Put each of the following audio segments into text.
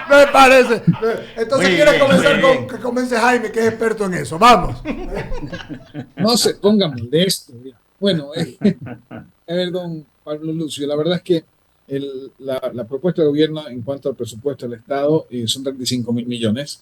Me parece. Entonces, Muy ¿quieres bien, comenzar muy con bien. que comience Jaime, que es experto en eso? Vamos. No se ponga molesto. Ya. Bueno, a ver, don Pablo Lucio, la verdad es que la propuesta de gobierno en cuanto al presupuesto del Estado son 35.000 millones.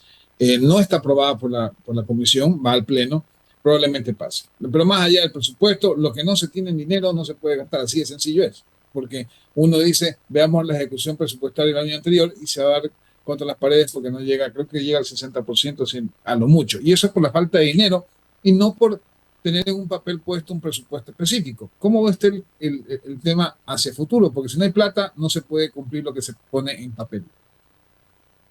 No está aprobada por la comisión, va al pleno, probablemente pase. Pero más allá del presupuesto, lo que no se tiene en dinero no se puede gastar, así de sencillo es. Porque uno dice, veamos la ejecución presupuestaria del año anterior y se va a dar contra las paredes porque no llega, creo que llega al 60% a lo mucho. Y eso es por la falta de dinero y no por tener en un papel puesto un presupuesto específico. ¿Cómo va a estar el tema hacia futuro? Porque si no hay plata, no se puede cumplir lo que se pone en papel.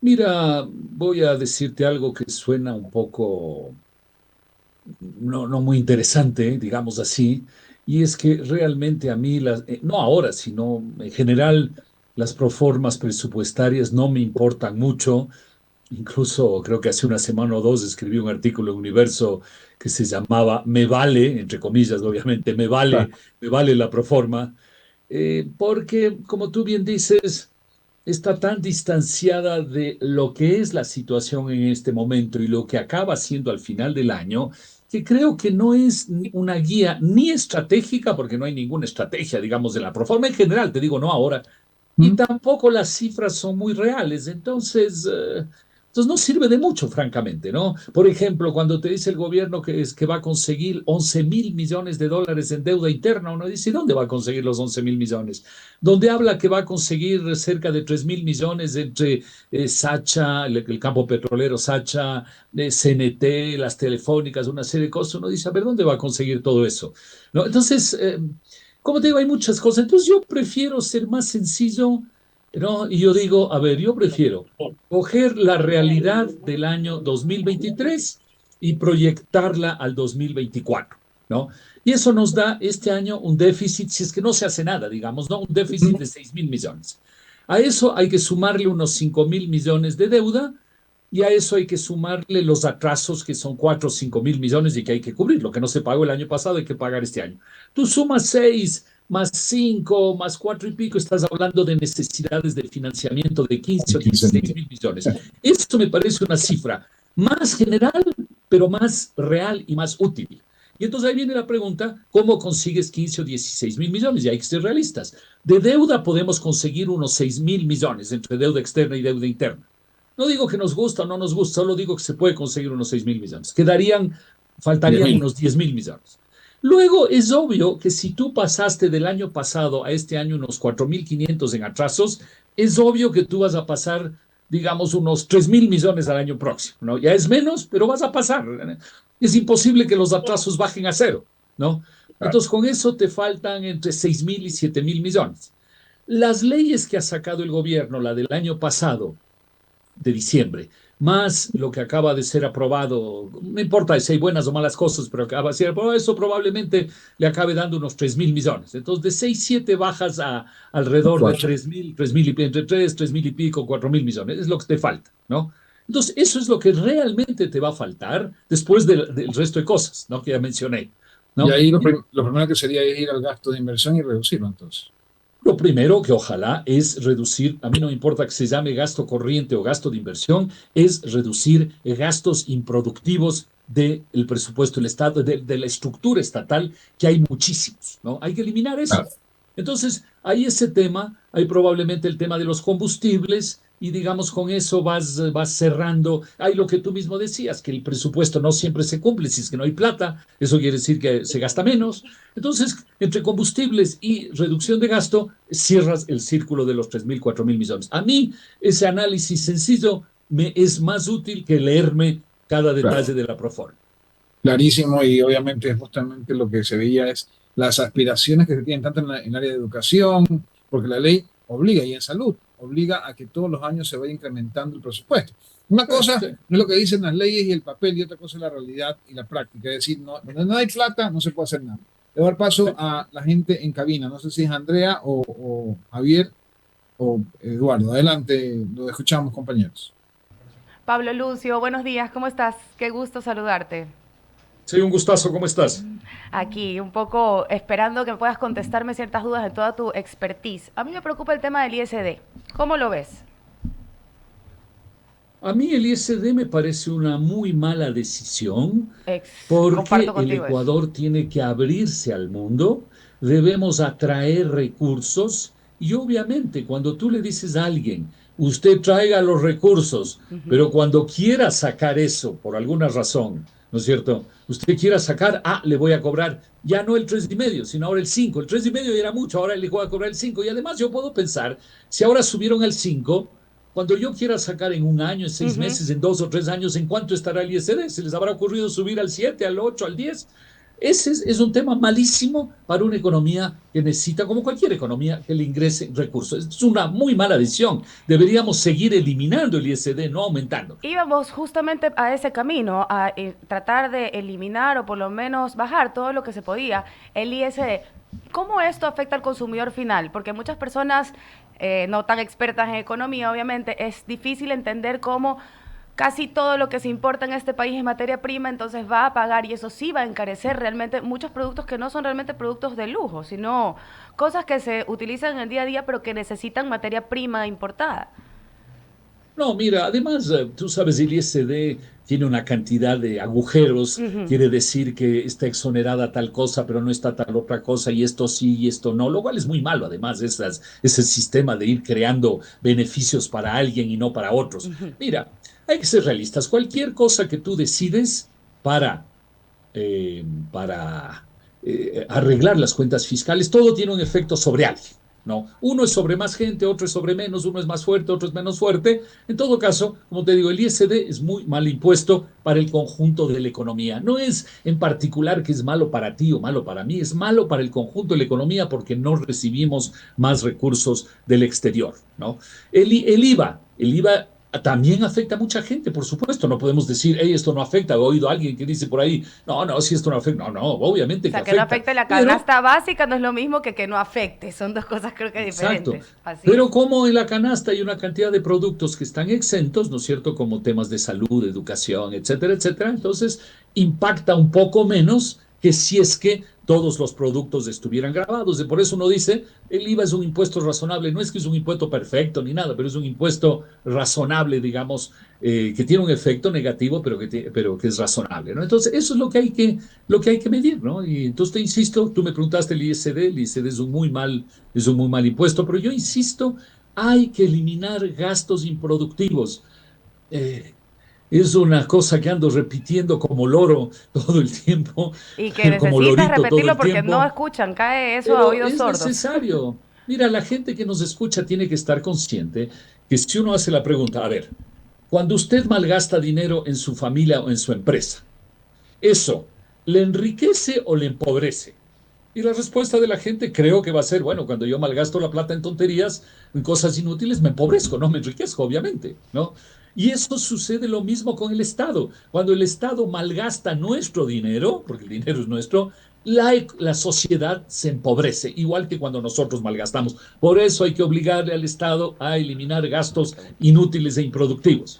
Mira, voy a decirte algo que suena un poco no muy interesante, digamos así, y es que realmente a mí, no ahora, sino en general, las proformas presupuestarias no me importan mucho. Incluso creo que hace una semana o dos escribí un artículo en Universo que se llamaba Me vale, entre comillas, obviamente, Claro. me vale la proforma, porque, como tú bien dices, está tan distanciada de lo que es la situación en este momento y lo que acaba siendo al final del año, que creo que no es una guía ni estratégica, porque no hay ninguna estrategia, digamos, de la proforma en general, te digo, no ahora, y ¿Mm? tampoco las cifras son muy reales. Entonces no sirve de mucho, francamente, ¿no? Por ejemplo, cuando te dice el gobierno que va a conseguir 11.000 millones de dólares en deuda interna, uno dice, ¿dónde va a conseguir los 11.000 millones? Donde habla que va a conseguir cerca de 3.000 millones entre Sacha, el campo petrolero Sacha, CNT, las telefónicas, una serie de cosas, uno dice, a ver, ¿dónde va a conseguir todo eso? ¿No? Entonces, como te digo, hay muchas cosas. Entonces yo prefiero ser más sencillo, ¿no? Y yo digo, a ver, yo prefiero coger la realidad del año 2023 y proyectarla al 2024, ¿no? Y eso nos da este año un déficit, si es que no se hace nada, digamos, ¿no? Un déficit de 6.000 millones. A eso hay que sumarle unos 5.000 millones de deuda y a eso hay que sumarle los atrasos que son 4 o 5.000 millones y que hay que cubrir. Lo que no se pagó el año pasado hay que pagar este año. Tú sumas 6 más 5 más 4 y pico, estás hablando de necesidades de financiamiento de 15 o 16.000 millones. Esto me parece una cifra más general, pero más real y más útil. Y entonces ahí viene la pregunta, ¿cómo consigues 15 o 16.000 millones? Y hay que ser realistas. De deuda podemos conseguir unos 6.000 millones entre deuda externa y deuda interna. No digo que nos gusta o no nos gusta, solo digo que se puede conseguir unos 6.000 millones. Diez Faltarían mil. unos 10.000 millones. Luego es obvio que si tú pasaste del año pasado a este año unos 4.500 en atrasos, es obvio que tú vas a pasar, digamos, unos 3.000 millones al año próximo, ¿no? Ya es menos, pero vas a pasar. Es imposible que los atrasos bajen a cero, ¿no? Claro. Entonces, con eso te faltan entre 6.000 y 7.000 millones. Las leyes que ha sacado el gobierno, la del año pasado, de diciembre, más lo que acaba de ser aprobado, no importa si hay buenas o malas cosas, pero acaba de ser aprobado, eso probablemente le acabe dando unos 3.000 millones. Entonces, de 6 7 bajas a alrededor de Cuatro. 3.000 y entre 3.000 y pico, 4.000 millones, es lo que te falta, ¿no? Entonces, eso es lo que realmente te va a faltar después del resto de cosas, ¿no? Que ya mencioné, Y ¿no? ahí lo primero que sería es ir al gasto de inversión y reducirlo entonces. Lo primero que ojalá es reducir, a mí no me importa que se llame gasto corriente o gasto de inversión, es reducir gastos improductivos del presupuesto del Estado, de la estructura estatal, que hay muchísimos, ¿no? Hay que eliminar eso. Claro. Entonces, hay ese tema, hay probablemente el tema de los combustibles y digamos con eso vas cerrando. Hay lo que tú mismo decías, que el presupuesto no siempre se cumple, si es que no hay plata, eso quiere decir que se gasta menos. Entonces, entre combustibles y reducción de gasto, cierras el círculo de los 3.000, 4.000 millones. A mí, ese análisis sencillo me es más útil que leerme cada Claro. detalle de la Proforma. Clarísimo, y obviamente justamente lo que se veía es las aspiraciones que se tienen tanto en el área de educación, porque la ley obliga, y en salud, obliga a que todos los años se vaya incrementando el presupuesto. Una cosa Sí. no es lo que dicen las leyes y el papel, y otra cosa es la realidad y la práctica. Es decir, no, donde no hay plata no se puede hacer nada. Le voy a dar paso a la gente en cabina. No sé si es Andrea o Javier o Eduardo. Adelante, lo escuchamos, compañeros. Pablo Lucio, buenos días, ¿cómo estás? Qué gusto saludarte. Sí, un gustazo, ¿cómo estás? Aquí, un poco esperando que puedas contestarme ciertas dudas de toda tu expertise. A mí me preocupa el tema del ISD. ¿Cómo lo ves? A mí el ISD me parece una muy mala decisión porque Comparto el contigo eso. Ecuador tiene que abrirse al mundo, debemos atraer recursos y obviamente cuando tú le dices a alguien, usted traiga los recursos, Ujú. pero cuando quiera sacar eso por alguna razón, ¿no es cierto? Usted quiera sacar, le voy a cobrar ya no el 3,5, sino ahora el 5. El 3,5 ya era mucho, ahora le voy a cobrar el 5. Y además yo puedo pensar, si ahora subieron el 5, cuando yo quiera sacar en un año, en seis Ujú. meses, en 2 o 3 años, ¿en cuánto estará el ISD? ¿Se les habrá ocurrido subir al 7, al 8, al 10? Ese es un tema malísimo para una economía que necesita, como cualquier economía, que le ingrese recursos. Es una muy mala decisión. Deberíamos seguir eliminando el ISD, no aumentándolo. Íbamos justamente a ese camino, a tratar de eliminar o por lo menos bajar todo lo que se podía, el ISD. ¿Cómo esto afecta al consumidor final? Porque muchas personas no tan expertas en economía, obviamente, es difícil entender cómo casi todo lo que se importa en este país es materia prima, entonces va a pagar y eso sí va a encarecer realmente muchos productos que no son realmente productos de lujo, sino cosas que se utilizan en el día a día pero que necesitan materia prima importada. No, mira, además, tú sabes, el ISD tiene una cantidad de agujeros, Ujú. quiere decir que está exonerada tal cosa, pero no está tal otra cosa, y esto sí y esto no, lo cual es muy malo, además, ese sistema de ir creando beneficios para alguien y no para otros. Mira, hay que ser realistas, cualquier cosa que tú decides para eh, para arreglar las cuentas fiscales, todo tiene un efecto sobre alguien, ¿no? Uno es sobre más gente, otro es sobre menos, uno es más fuerte, otro es menos fuerte. En todo caso, como te digo, el ISD es muy mal impuesto para el conjunto de la economía. No es en particular que es malo para ti o malo para mí, es malo para el conjunto de la economía porque no recibimos más recursos del exterior, ¿no? El IVA también afecta a mucha gente, por supuesto. No podemos decir, hey, esto no afecta. He oído a alguien que dice por ahí, no, no, si esto no afecta. No, no, O obviamente que sea, que no afecta. afecte la Pero, canasta básica no es lo mismo que no afecte. Son dos cosas creo que exacto. diferentes. Así es. Pero como en la canasta hay una cantidad de productos que están exentos, ¿no es cierto? Como temas de salud, educación, etcétera, etcétera. Entonces, impacta un poco menos que si es que todos los productos estuvieran grabados. Y por eso uno dice, el IVA es un impuesto razonable. No es que es un impuesto perfecto ni nada, pero es un impuesto razonable, digamos, que tiene un efecto negativo, pero que es razonable, ¿no? Entonces, eso es lo que hay que medir, ¿no? Y entonces te insisto, tú me preguntaste el ISD es un muy mal impuesto, pero yo insisto, hay que eliminar gastos improductivos. Eh, es una cosa que ando repitiendo como loro todo el tiempo, Y que como necesitas lorito todo repetirlo el porque no tiempo, escuchan. Cae eso a pero oídos es sordos. necesario. Mira, la gente que nos escucha tiene que estar consciente que si uno hace la pregunta, a ver, cuando usted malgasta dinero en su familia o en su empresa, ¿eso le enriquece o le empobrece? Y la respuesta de la gente creo que va a ser, bueno, cuando yo malgasto la plata en tonterías, en cosas inútiles, me empobrezco, no me enriquezco, obviamente, ¿no? Y eso sucede lo mismo con el Estado. Cuando el Estado malgasta nuestro dinero, porque el dinero es nuestro, la sociedad se empobrece, igual que cuando nosotros malgastamos. Por eso hay que obligarle al Estado a eliminar gastos inútiles e improductivos.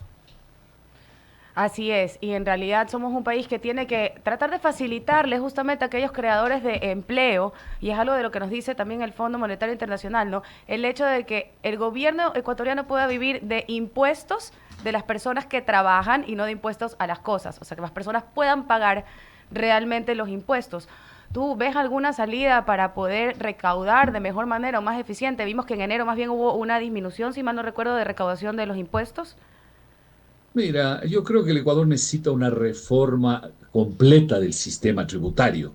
Así es, y en realidad somos un país que tiene que tratar de facilitarle justamente a aquellos creadores de empleo, y es algo de lo que nos dice también el Fondo Monetario Internacional, ¿no? El hecho de que el gobierno ecuatoriano pueda vivir de impuestos de las personas que trabajan y no de impuestos a las cosas, o sea, que las personas puedan pagar realmente los impuestos. ¿Tú ves alguna salida para poder recaudar de mejor manera o más eficiente? Vimos que en enero más bien hubo una disminución, si mal no recuerdo, de recaudación de los impuestos. Mira, yo creo que el Ecuador necesita una reforma completa del sistema tributario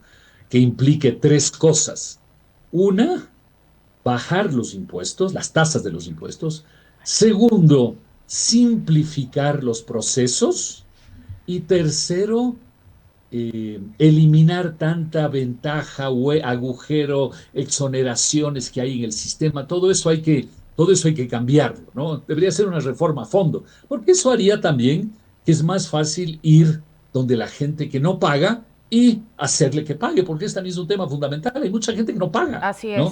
que implique tres cosas. Una, bajar los impuestos, las tasas de los impuestos. Segundo, simplificar los procesos. Y tercero, eliminar tanta ventaja, agujero, exoneraciones que hay en el sistema. Todo eso hay que cambiarlo, ¿no? Debería ser una reforma a fondo, porque eso haría también que es más fácil ir donde la gente que no paga y hacerle que pague, porque este también es un tema fundamental. Hay mucha gente que no paga, Así ¿no?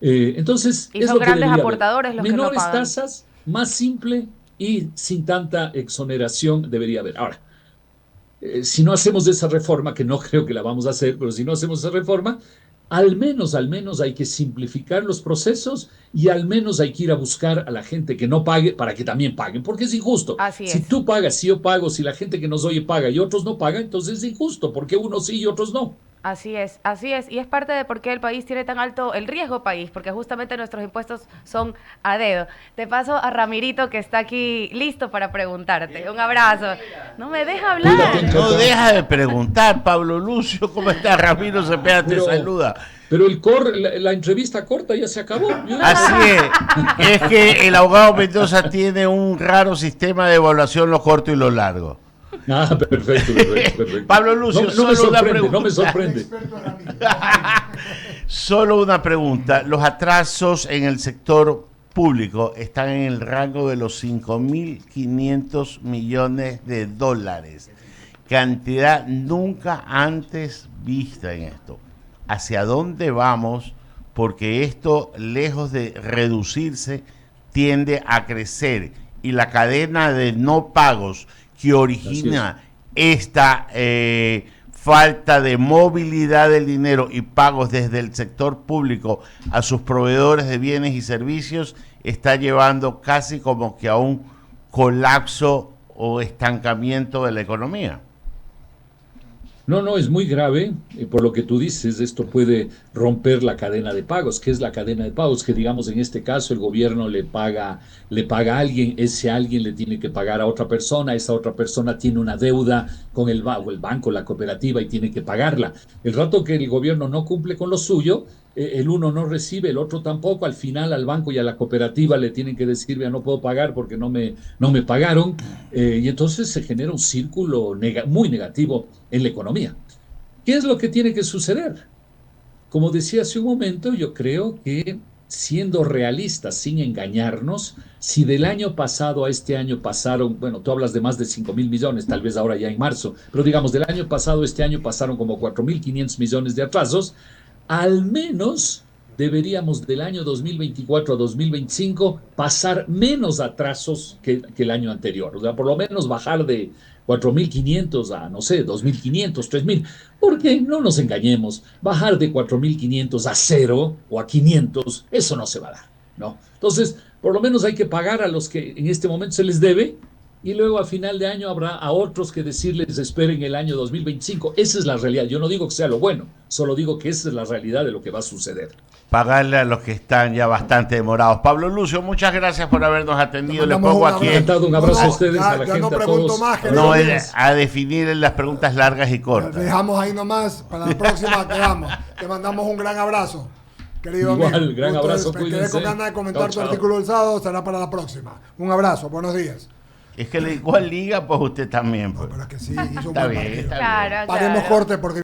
es. Entonces, Y es son lo que grandes debería haber. aportadores los que no Menores pagan. tasas, más simple y sin tanta exoneración debería haber. Ahora, si no hacemos esa reforma, que no creo que la vamos a hacer, pero si no hacemos esa reforma, al menos hay que simplificar los procesos y al menos hay que ir a buscar a la gente que no pague para que también paguen, porque es injusto. Así Si es. tú pagas, si yo pago, si la gente que nos oye paga y otros no pagan, entonces es injusto, porque unos sí y otros no. Así es, así es. Y es parte de por qué el país tiene tan alto el riesgo país, porque justamente nuestros impuestos son a dedo. Te paso a Ramirito, que está aquí listo para preguntarte. Un abrazo. No me deja Cuídate, hablar. No deja de preguntar, Pablo Lucio, ¿cómo está? Ramiro Cepeda te Pero- saluda. Pero la entrevista corta ya se acabó. Así es que el abogado Mendoza tiene un raro sistema de evaluación, lo corto y lo largo. Ah, perfecto. Pablo Lucio, no me solo una sorprende, pregunta. no me sorprende. Solo una pregunta. Los atrasos en el sector público están en el rango de los 5.500 millones de dólares. Cantidad nunca antes vista en esto. ¿Hacia dónde vamos? Porque esto, lejos de reducirse, tiende a crecer. Y la cadena de no pagos que origina esta falta de movilidad del dinero y pagos desde el sector público a sus proveedores de bienes y servicios está llevando casi como que a un colapso o estancamiento de la economía. No, es muy grave. Por lo que tú dices, esto puede romper la cadena de pagos. ¿Qué es la cadena de pagos? Que digamos en este caso el gobierno le paga a alguien, ese alguien le tiene que pagar a otra persona, esa otra persona tiene una deuda con el banco, la cooperativa y tiene que pagarla. El rato que el gobierno no cumple con lo suyo, el uno no recibe, el otro tampoco, al final al banco y a la cooperativa le tienen que decir, ya no puedo pagar porque no me pagaron, y entonces se genera un círculo muy negativo en la economía. ¿Qué es lo que tiene que suceder? Como decía hace un momento, yo creo que siendo realistas, sin engañarnos, si del año pasado a este año pasaron, bueno, tú hablas de más de 5.000 millones, tal vez ahora ya en marzo, pero digamos, del año pasado a este año pasaron como 4.500 millones de atrasos, al menos deberíamos del año 2024 a 2025 pasar menos atrasos que el año anterior. O sea, por lo menos bajar de 4.500 a, no sé, 2.500, 3.000. Porque no nos engañemos, bajar de 4.500 a 0 o a 500, eso no se va a dar, ¿no? Entonces, por lo menos hay que pagar a los que en este momento se les debe y luego a final de año habrá a otros que decirles esperen el año 2025. Esa es la realidad. Yo no digo que sea lo bueno, solo digo que esa es la realidad de lo que va a suceder. Pagarle a los que están ya bastante demorados. Pablo Lucio, muchas gracias por habernos atendido. Le pongo aquí Un abrazo a ustedes, a la ya gente, no a pregunto todos. más, no, querido. a definir las preguntas largas y cortas. Dejamos ahí nomás, para la próxima quedamos. Te mandamos un gran abrazo, querido Igual, amigo. gran abrazo, Me quedé cuídense. con ganas de comentar tu Chao. artículo del sábado, será para la próxima. Un abrazo, buenos días. Es que igual liga, pues usted también. Pues. No, pero es que sí, hizo un Está buen bien, partido. está bien. Claro, Paremos claro. corte porque